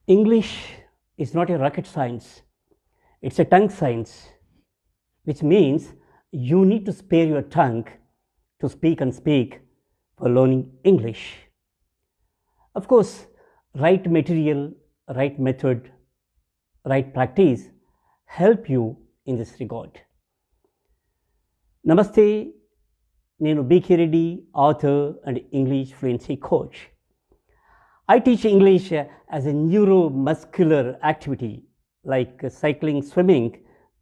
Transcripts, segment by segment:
English is not a rocket science, it's a tongue science, which means you need to spare your tongue to speak and speak for learning English. Of course, right material, right method, right practice help you in this regard. Namaste, Nenu B.K. Reddy, author and English fluency coach. I teach English as a neuromuscular activity like cycling, swimming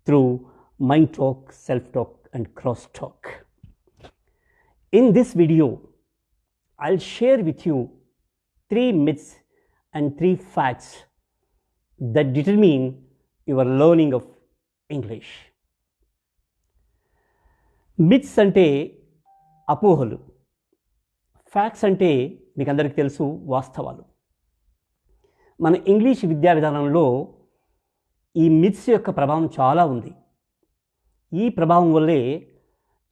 through mind talk, self-talk and cross-talk. In this video, I'll share with you 3 myths and 3 facts that determine your learning of English. Myths అంటే అపోహలు, facts అంటే మీకు అందరికీ తెలుసు వాస్తవాలు. మన English విద్యా విధానంలో ఈ మిత్స్ యొక్క ప్రభావం చాలా ఉంది. ఈ ప్రభావం వల్లే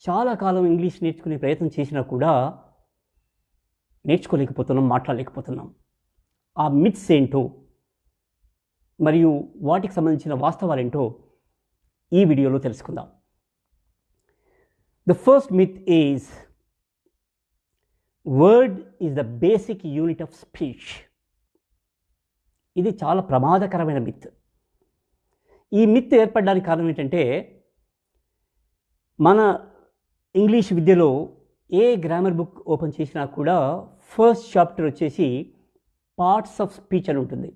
చాలా కాలం ఇంగ్లీష్ నేర్చుకునే ప్రయత్నం చేసినా కూడా నేర్చుకోలేకపోతున్నాం, మాట్లాడలేకపోతున్నాం. ఆ మిత్స్ ఏంటో మరియు వాటికి సంబంధించిన వాస్తవాలేంటో ఈ వీడియోలో తెలుసుకుందాం. The first myth is word is the basic unit of speech. ఇది చాలా ప్రమాదకరమైన మిత్. ఈ మిత్ ఏర్పడడానికి కారణం ఏంటంటే మన ఇంగ్లీష్ విద్యలో ఏ గ్రామర్ బుక్ ఓపెన్ చేసినా కూడా ఫస్ట్ చాప్టర్ వచ్చేసి పార్ట్స్ ఆఫ్ స్పీచ్ అని ఉంటుంది.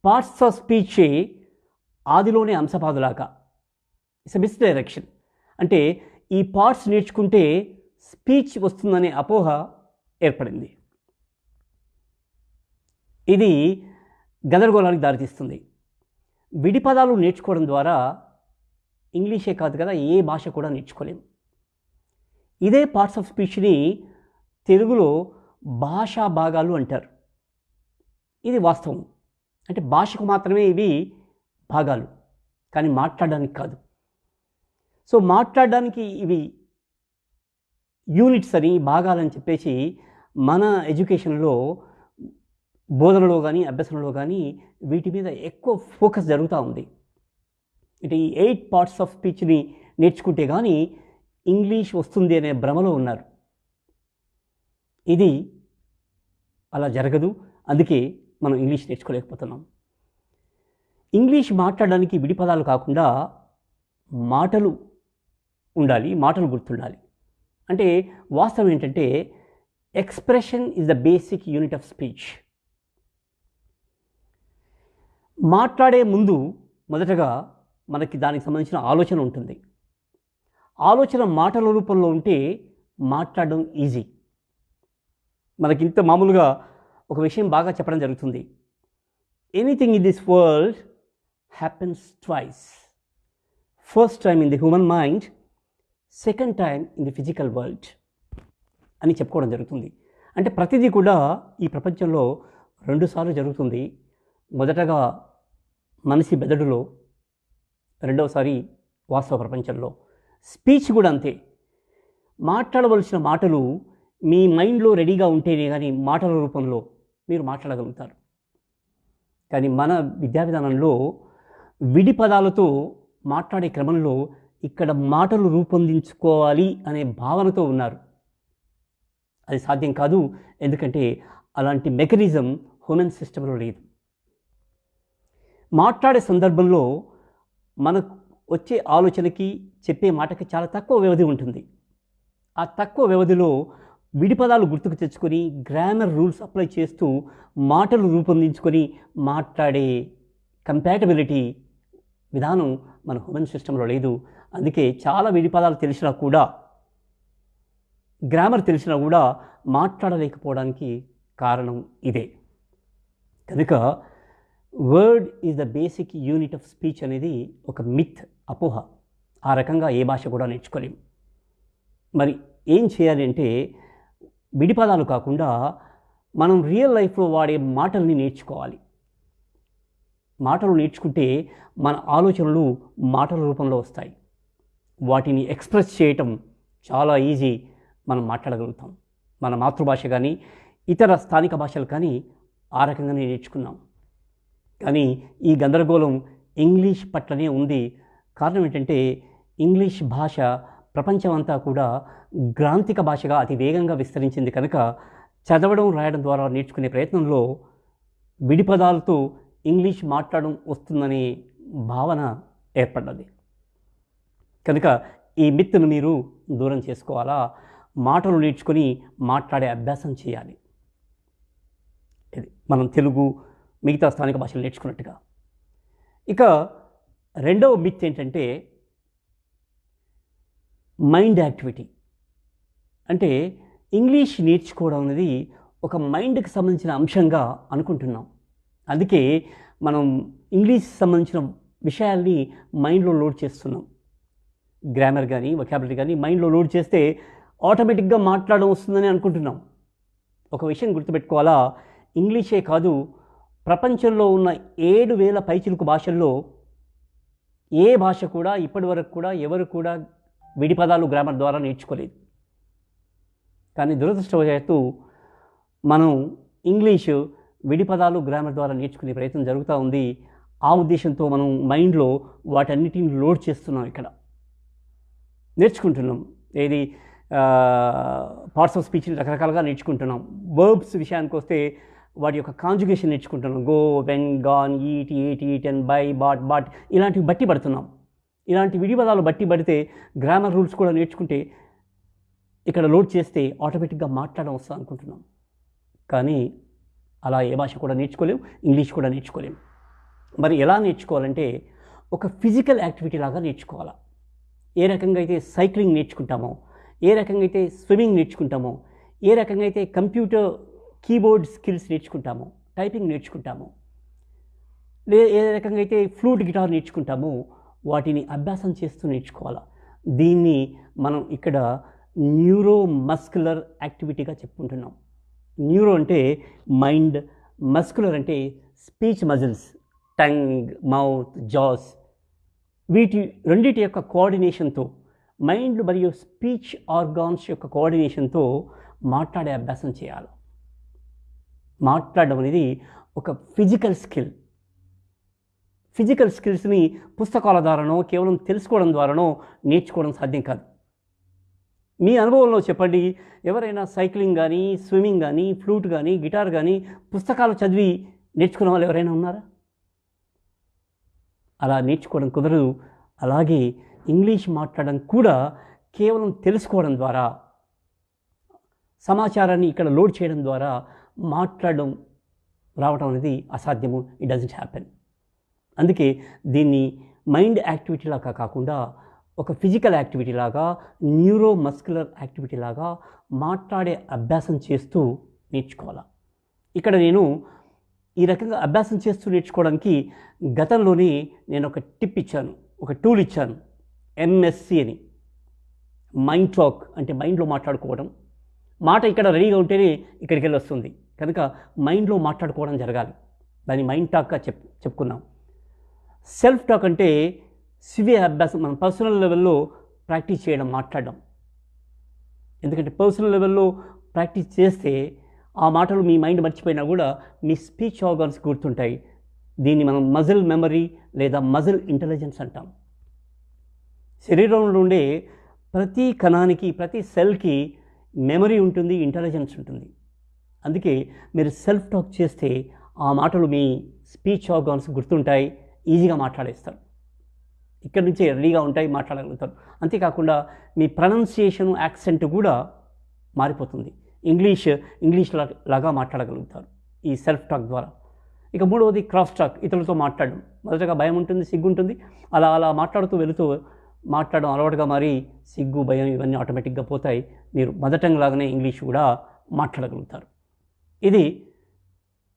పార్ట్స్ ఆఫ్ స్పీచ్ ఆదిలోనే అంశపాదులాగా ఇట్స్ మిస్ డైరెక్షన్. అంటే ఈ పార్ట్స్ నేర్చుకుంటే స్పీచ్ వస్తుందనే అపోహ ఏర్పడింది. ఇది గందరగోళానికి దారితీస్తుంది. విడి పదాలు నేర్చుకోవడం ద్వారా ఇంగ్లీషే కాదు కదా, ఏ భాష కూడా నేర్చుకోలేము. ఇదే పార్ట్స్ ఆఫ్ స్పీచ్ని తెలుగులో భాషా భాగాలు అంటారు. ఇది వాస్తవం. అంటే భాషకు మాత్రమే ఇవి భాగాలు, కానీ మాట్లాడడానికి కాదు. సో మాట్లాడడానికి ఇవి యూనిట్స్ అని, భాగాలని చెప్పేసి మన ఎడ్యుకేషన్లో బోధనలో కానీ అభ్యసనలో కానీ వీటి మీద ఎక్కువ ఫోకస్ జరుగుతూ ఉంది. అంటే ఈ 8 పార్ట్స్ ఆఫ్ స్పీచ్ని నేర్చుకుంటే కానీ ఇంగ్లీష్ వస్తుంది అనే భ్రమలో ఉన్నారు. ఇది అలా జరగదు. అందుకే మనం ఇంగ్లీష్ నేర్చుకోలేకపోతున్నాం. ఇంగ్లీష్ మాట్లాడడానికి విడి పదాలు కాకుండా మాటలు ఉండాలి, మాటలు గుర్తుండాలి. అంటే వాస్తవం ఏంటంటే expression is the basic unit of speech. మాట్లాడే ముందు మొదటగా మనకి దానికి సంబంధించిన ఆలోచన ఉంటుంది. ఆలోచన మాటల రూపంలో ఉంటే మాట్లాడడం ఈజీ. మనకి ఇంత మామూలుగా ఒక విషయం బాగా చెప్పడం జరుగుతుంది. Anything in this world happens twice. First time in the human mind, second time in the physical world అని చెప్పుకోవడం జరుగుతుంది. అంటే ప్రతిదీ కూడా ఈ ప్రపంచంలో 2 సార్లు జరుగుతుంది. మొదటగా మనిషి మెదడులో, రెండవసారి వాస్తవ ప్రపంచంలో. స్పీచ్ కూడా అంతే. మాట్లాడవలసిన మాటలు మీ మైండ్లో రెడీగా ఉంటేనే కానీ మాటల రూపంలో మీరు మాట్లాడగలుగుతారు. కానీ మన విద్యా విధానంలో విడి పదాలతో మాట్లాడే క్రమంలో ఇక్కడ మాటలు రూపొందించుకోవాలి అనే భావనతో ఉన్నారు. అది సాధ్యం కాదు. ఎందుకంటే అలాంటి మెకానిజం హ్యూమన్ సిస్టంలో లేదు. మాట్లాడే సందర్భంలో మనకు వచ్చే ఆలోచనకి, చెప్పే మాటకి చాలా తక్కువ వ్యవధి ఉంటుంది. ఆ తక్కువ వ్యవధిలో విడి పదాలు గుర్తుకు తెచ్చుకొని గ్రామర్ రూల్స్ అప్లై చేస్తూ మాటలు రూపొందించుకొని మాట్లాడే కంపాటబిలిటీ విధానం మన హ్యూమన్ సిస్టంలో లేదు. అందుకే చాలా విడి పదాలు తెలిసినా కూడా, గ్రామర్ తెలిసినా కూడా మాట్లాడలేకపోవడానికి కారణం ఇదే. కనుక word is the basic unit of speech అనేది ఒక మిత్, అపోహ. ఆ రకంగా ఏ భాష కూడా నేర్చుకోలేము. మరి ఏం చేయాలి అంటే విడి పదాలు కాకుండా మనం రియల్ లైఫ్లో వాడే మాటల్ని నేర్చుకోవాలి. మాటలు నేర్చుకుంటే మన ఆలోచనలు మాటల రూపంలో వస్తాయి. వాటిని ఎక్స్ప్రెస్ చేయటం చాలా ఈజీ. మనం మాట్లాడగలుగుతాం. మన మాతృభాష కానీ ఇతర స్థానిక భాషలు కానీ ఆ రకంగానే నేర్చుకున్నాం. కానీ ఈ గందరగోళం ఇంగ్లీష్ పట్లనే ఉంది. కారణం ఏంటంటే ఇంగ్లీష్ భాష ప్రపంచం అంతా కూడా గ్రాంథిక భాషగా అతి వేగంగా విస్తరించింది కనుక చదవడం రాయడం ద్వారా నేర్చుకునే ప్రయత్నంలో విడి పదాలతో ఇంగ్లీష్ మాట్లాడడం వస్తుందనే భావన ఏర్పడ్డది. కనుక ఈ మిత్తును మీరు దూరం చేసుకోవాలా, మాటలు నేర్చుకొని మాట్లాడే అభ్యాసం చేయాలి. ఇది మనం తెలుగు మిగతా స్థానిక భాషలు నేర్చుకున్నట్టుగా. ఇక రెండవ మిత్ ఏంటంటే మైండ్ యాక్టివిటీ. అంటే ఇంగ్లీష్ నేర్చుకోవడం అనేది ఒక మైండ్కి సంబంధించిన అంశంగా అనుకుంటున్నాం. అందుకే మనం ఇంగ్లీష్ సంబంధించిన విషయాల్ని మైండ్లో లోడ్ చేస్తున్నాం. గ్రామర్ కానీ వొకాబులరీ కానీ మైండ్లో లోడ్ చేస్తే ఆటోమేటిక్గా మాట్లాడడం వస్తుందని అనుకుంటున్నాం. ఒక విషయం గుర్తుపెట్టుకోవాలా, ఇంగ్లీషే కాదు, ప్రపంచంలో ఉన్న 7,000 పైచిలుకు భాషల్లో ఏ భాష కూడా ఇప్పటి వరకు కూడా ఎవరు కూడా విడి పదాలు గ్రామర్ ద్వారా నేర్చుకోలేదు. కానీ దురదృష్టవశాత్తు మనం ఇంగ్లీషు విడి పదాలు గ్రామర్ ద్వారా నేర్చుకునే ప్రయత్నం జరుగుతూ ఉంది. ఆ ఉద్దేశంతో మనం మైండ్లో వాటన్నిటిని లోడ్ చేస్తున్నాం, ఇక్కడ నేర్చుకుంటున్నాం. ఏది పార్ట్స్ ఆఫ్ స్పీచ్ని రకరకాలుగా నేర్చుకుంటున్నాం. వర్బ్స్ విషయానికి వస్తే వాటి యొక్క కాంజుగేషన్ నేర్చుకుంటున్నాం. Go, went, gone, eat, eat, eaten, buy, bought, bought ఇలాంటివి బట్టి పడుతున్నాం. ఇలాంటి విడి పదాలు బట్టి పడితే గ్రామర్ రూల్స్ కూడా నేర్చుకుంటే ఇక్కడ లోడ్ చేస్తే ఆటోమేటిక్గా మాట్లాడడం వస్తుంది అనుకుంటున్నాం. కానీ అలా ఏ భాష కూడా నేర్చుకోలేము, ఇంగ్లీష్ కూడా నేర్చుకోలేము. మరి ఎలా నేర్చుకోవాలంటే ఒక ఫిజికల్ యాక్టివిటీ లాగా నేర్చుకోవాలి. ఏ రకంగా అయితే సైక్లింగ్ నేర్చుకుంటామో, ఏ రకంగా అయితే స్విమ్మింగ్ నేర్చుకుంటామో, ఏ రకంగా అయితే కంప్యూటర్ కీబోర్డ్ స్కిల్స్ నేర్చుకుంటామో, టైపింగ్ నేర్చుకుంటామో, ఏ రకంగా అయితే ఫ్లూట్ గిటార్ నేర్చుకుంటామో వాటిని అభ్యాసం చేస్తూ నేర్చుకోవాలి. దీన్ని మనం ఇక్కడ న్యూరో మస్కులర్ యాక్టివిటీగా చెప్పుకుంటున్నాం. న్యూరో అంటే మైండ్, మస్కులర్ అంటే speech muscles, tongue, mouth, jaws. వీటి రెండింటి యొక్క కోఆర్డినేషన్తో, మైండ్ మరియు స్పీచ్ ఆర్గాన్స్ యొక్క కోఆర్డినేషన్తో మాట్లాడే అభ్యాసం చేయాలి. మాట్లాడడం అనేది ఒక ఫిజికల్ స్కిల్. ఫిజికల్ స్కిల్స్ని పుస్తకాల ద్వారానో కేవలం తెలుసుకోవడం ద్వారానో నేర్చుకోవడం సాధ్యం కాదు. మీ అనుభవంలో చెప్పండి, ఎవరైనా సైక్లింగ్ కానీ, స్విమ్మింగ్ కానీ, ఫ్లూట్ కానీ, గిటార్ కానీ పుస్తకాలు చదివి నేర్చుకున్న వాళ్ళు ఎవరైనా ఉన్నారా? అలా నేర్చుకోవడం కుదరదు. అలాగే ఇంగ్లీష్ మాట్లాడడం కూడా కేవలం తెలుసుకోవడం ద్వారా, సమాచారాన్ని ఇక్కడ లోడ్ చేయడం ద్వారా మాట్లాడడం రావడం అనేది అసాధ్యము. It doesn't happen. అందుకే దీన్ని మైండ్ యాక్టివిటీ లాగా కాకుండా ఒక ఫిజికల్ యాక్టివిటీ లాగా, న్యూరో మస్కులర్ యాక్టివిటీ లాగా మాట్లాడే అభ్యాసం చేస్తూ నేర్చుకోవాలి. ఇక్కడ నేను ఈ రకంగా అభ్యాసం చేస్తూ నేర్చుకోవడానికి గతంలోనే నేను ఒక టిప్ ఇచ్చాను, ఒక టూల్ ఇచ్చాను, ఎంఎస్సి అని. మైండ్ టాక్ అంటే మైండ్లో మాట్లాడుకోవడం. మాట ఇక్కడ రెడీగా ఉంటేనే ఇక్కడికి వెళ్ళి వస్తుంది. కనుక మైండ్లో మాట్లాడుకోవడం జరగాలి. దాన్ని మైండ్ టాక్గా చెప్పుకున్నాం. సెల్ఫ్ టాక్ అంటే స్వీయ అభ్యాసం, మనం పర్సనల్ లెవెల్లో ప్రాక్టీస్ చేయడం, మాట్లాడడం. ఎందుకంటే పర్సనల్ లెవెల్లో ప్రాక్టీస్ చేస్తే ఆ మాటలు మీ మైండ్ మర్చిపోయినా కూడా మీ స్పీచ్ ఆర్గాన్స్ గుర్తుంటాయి. దీన్ని మనం మజిల్ మెమరీ లేదా మజిల్ ఇంటెలిజెన్స్ అంటాం. శరీరంలో ఉండే ప్రతి కణానికి, ప్రతి సెల్కి మెమరీ ఉంటుంది, ఇంటెలిజెన్స్ ఉంటుంది. అందుకే మీరు సెల్ఫ్ టాక్ చేస్తే ఆ మాటలు మీ స్పీచ్ ఆర్గాన్స్ గుర్తుంటాయి, ఈజీగా మాట్లాడేస్తారు. ఇక్కడి నుంచే రెడీగా ఉంటాయి, మాట్లాడగలుగుతారు. అంతేకాకుండా మీ ప్రొనౌన్సియేషన్, యాక్సెంట్ కూడా మారిపోతుంది. ఇంగ్లీష్ లాగా మాట్లాడగలుగుతారు ఈ సెల్ఫ్ టాక్ ద్వారా. ఇక మూడవది క్రాస్ టాక్, ఇతరులతో మాట్లాడడం. మొదటగా భయం ఉంటుంది, సిగ్గు ఉంటుంది. అలా మాట్లాడుతూ వెళుతూ మాట్లాడడం అలవాటుగా మారి సిగ్గు, భయం ఇవన్నీ ఆటోమేటిక్గా పోతాయి. మీరు మొదటంలాగానే ఇంగ్లీష్ కూడా మాట్లాడగలుగుతారు. ఇది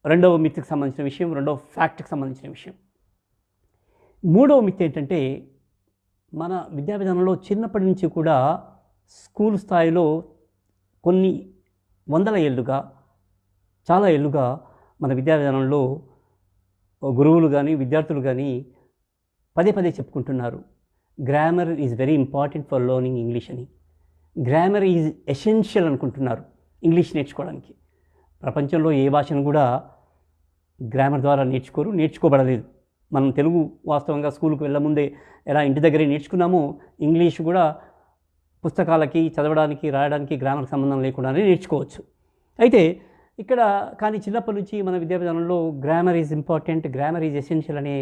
రెండవ మిత్కి సంబంధించిన విషయం, రెండవ ఫ్యాక్ట్కి సంబంధించిన విషయం. మూడవ మిత్ ఏంటంటే మన విద్యా విధానంలో చిన్నప్పటి నుంచి కూడా స్కూల్ స్థాయిలో కొన్ని వందల ఏళ్ళుగా, చాలా ఏళ్ళుగా మన విద్యా విధానంలో గురువులు కానీ విద్యార్థులు కానీ పదే చెప్పుకుంటున్నారు, grammar is very important for learning English అని. గ్రామర్ ఈజ్ ఎసెన్షియల్ అనుకుంటున్నారు ఇంగ్లీష్ నేర్చుకోవడానికి. ప్రపంచంలో ఏ భాషను కూడా గ్రామర్ ద్వారా నేర్చుకోబడలేదు. మనం తెలుగు వాస్తవంగా స్కూల్కి వెళ్ళముందే ఎలా ఇంటి దగ్గరే నేర్చుకున్నామో ఇంగ్లీష్ కూడా పుస్తకాలకి చదవడానికి రాయడానికి గ్రామర్ సంబంధం లేకుండానే నేర్చుకోవచ్చు. అయితే ఇక్కడ కానీ చిన్నప్పటి నుంచి మన విద్యా విధానంలో grammar is important, grammar is essential అనే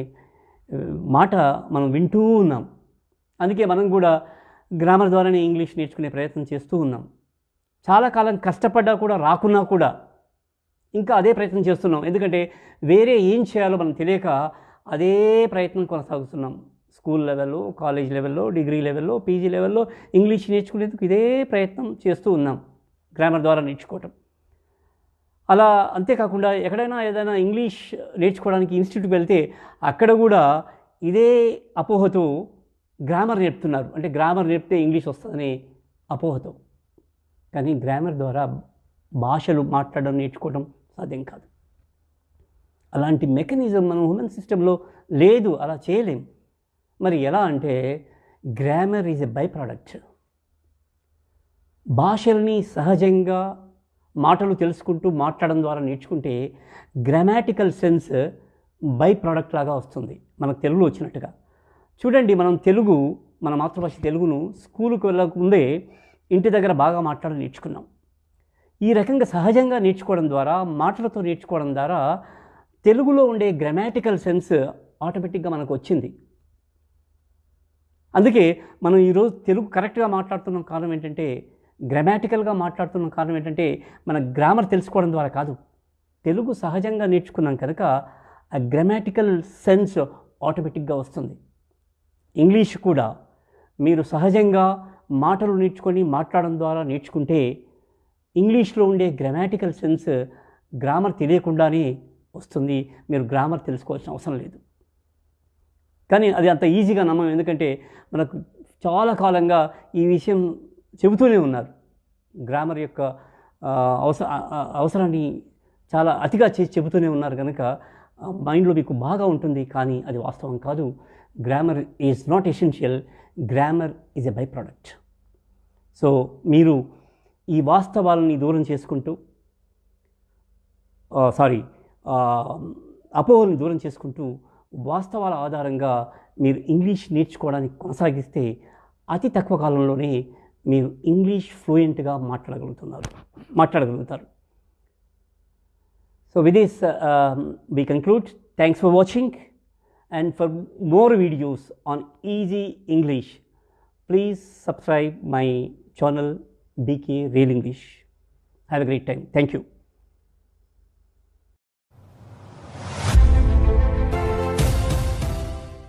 మాట మనం వింటూ ఉన్నాం. అందుకే మనం కూడా గ్రామర్ ద్వారానే ఇంగ్లీష్ నేర్చుకునే ప్రయత్నం చేస్తూ ఉన్నాం. చాలా కాలం కష్టపడ్డా కూడా రాకున్నా కూడా ఇంకా అదే ప్రయత్నం చేస్తున్నాం. ఎందుకంటే వేరే ఏం చేయాలో మనం తెలియక అదే ప్రయత్నం కొనసాగుతున్నాం. స్కూల్ లెవెల్లో, కాలేజ్ లెవెల్లో, డిగ్రీ లెవెల్లో, పీజీ లెవెల్లో ఇంగ్లీష్ నేర్చుకునేందుకు ఇదే ప్రయత్నం చేస్తూ ఉన్నాం, గ్రామర్ ద్వారా నేర్చుకోవటం. అలా అంతేకాకుండా ఎక్కడైనా ఏదైనా ఇంగ్లీష్ నేర్చుకోవడానికి ఇన్స్టిట్యూట్కి వెళ్తే అక్కడ కూడా ఇదే అపోహతో గ్రామర్ నేర్పుతున్నారు. అంటే గ్రామర్ నేర్పితే ఇంగ్లీష్ వస్తుందనే అపోహతో. కానీ గ్రామర్ ద్వారా భాషలు మాట్లాడడం నేర్చుకోవడం సాధ్యం కాదు. అలాంటి మెకానిజం మనం హ్యూమన్ సిస్టంలో లేదు, అలా చేయలేం. మరి ఎలా అంటే grammar is a byproduct. భాషల్ని సహజంగా మాటలు తెలుసుకుంటూ మాట్లాడడం ద్వారా నేర్చుకుంటే గ్రామాటికల్ సెన్స్ బై ప్రోడక్ట్ లాగా వస్తుంది, మనకు తెలుగులో వచ్చినట్టుగా. చూడండి, మనం తెలుగు, మన మాతృభాష తెలుగును స్కూలుకు వెళ్ళకముందే ఇంటి దగ్గర బాగా మాట్లాడడం నేర్చుకున్నాం. ఈ రకంగా సహజంగా నేర్చుకోవడం ద్వారా, మాటలతో నేర్చుకోవడం ద్వారా తెలుగులో ఉండే గ్రామాటికల్ సెన్స్ ఆటోమేటిక్గా మనకు వచ్చింది. అందుకే మనం ఈరోజు తెలుగు కరెక్ట్గా మాట్లాడుతున్న కారణం ఏంటంటే, గ్రామాటికల్గా మాట్లాడుతున్న కారణం ఏంటంటే మన గ్రామర్ తెలుసుకోవడం ద్వారా కాదు, తెలుగు సహజంగా నేర్చుకున్నాం కనుక ఆ గ్రామాటికల్ సెన్స్ ఆటోమేటిక్గా వస్తుంది. ఇంగ్లీష్ కూడా మీరు సహజంగా మాటలు నేర్చుకొని మాట్లాడడం ద్వారా నేర్చుకుంటే ఇంగ్లీష్లో ఉండే గ్రామాటికల్ సెన్స్ గ్రామర్ తెలియకుండానే వస్తుంది. మీరు గ్రామర్ తెలుసుకోవాల్సిన అవసరం లేదు. కానీ అది అంత ఈజీగా నమ్మం. ఎందుకంటే మనకు చాలా కాలంగా ఈ విషయం చెబుతూనే ఉన్నారు. గ్రామర్ యొక్క అవసరాన్ని చాలా అతిగా చేసి చెబుతూనే ఉన్నారు కనుక మైండ్లో మీకు బాగా ఉంటుంది. కానీ అది వాస్తవం కాదు. Grammar is not essential, grammar is a by product. So మీరు ఈ వాస్తవాలని దూరం చేసుకుంటూ అపోహల్ని దూరం చేసుకుంటూ వాస్తవాల ఆధారంగా మీరు ఇంగ్లీష్ నేర్చుకోవడానికి కొనసాగిస్తే అతి తక్కువ కాలంలోనే మీరు ఇంగ్లీష్ ఫ్లూయెంట్గా మాట్లాడగలుగుతారు. So with this we conclude. Thanks for watching, and for more videos on easy English, please subscribe my channel BK Real English. Have a great time. Thank you.